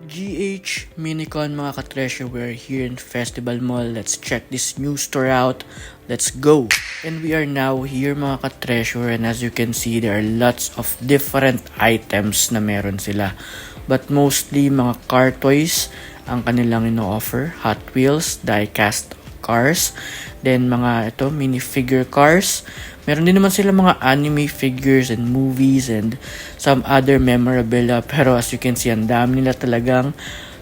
GH Minicon mga ka-treasure, we're here in Festival Mall. Let's check this new store out. Let's go! And we are now here mga ka-treasure, and as you can see, there are lots of different items na meron sila. But mostly mga car toys ang kanilang ino-offer. Hot Wheels, die-cast cars, then mga minifigure cars. Meron din naman sila mga anime figures and movies and some other memorabilia. Pero as you can see, ang dami nila talagang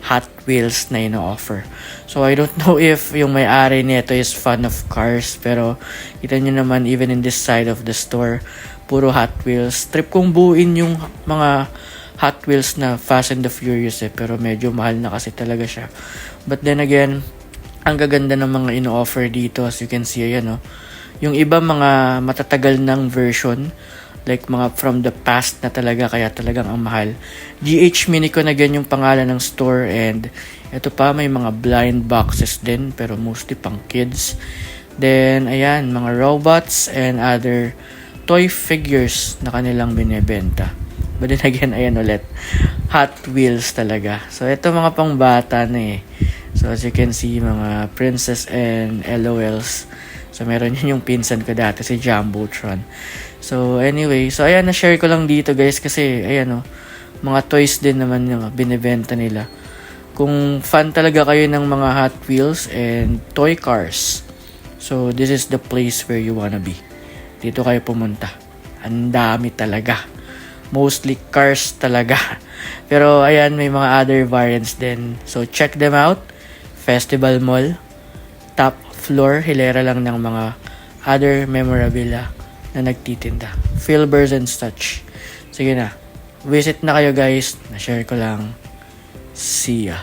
Hot Wheels na ino-offer. So I don't know if yung may-ari nito is fan of cars, pero kita nyo naman even in this side of the store, puro Hot Wheels. Trip kong buuin yung mga Hot Wheels na Fast and the Furious pero medyo mahal na kasi talaga siya. But then again, ang gaganda ng mga ino-offer dito, as you can see, ayan yung iba mga matatagal ng version, like mga from the past na talaga, kaya talagang ang mahal. GH Minicon na ganyan yung pangalan ng store, and ito pa may mga blind boxes din pero mostly pang kids. Then ayan, mga robots and other toy figures na kanilang binebenta. But then again, ayan ulit, Hot Wheels talaga. So ito mga pang bata na So as you can see, mga Princess and LOLs. So meron yun yung pinsan ko dati, si Jumbotron. So anyway, so ayan, na-share ko lang dito guys kasi ayan mga toys din naman yung binibenta nila. Kung fan talaga kayo ng mga Hot Wheels and toy cars, so this is the place where you wanna be. Dito kayo pumunta. Ang dami talaga. Mostly cars talaga. Pero ayan, may mga other variants din. So check them out. Festival Mall. Top floor, hilera lang ng mga other memorabilia na nagtitinda. Filbers and such. Sige na. Visit na kayo guys. Na-share ko lang. See ya.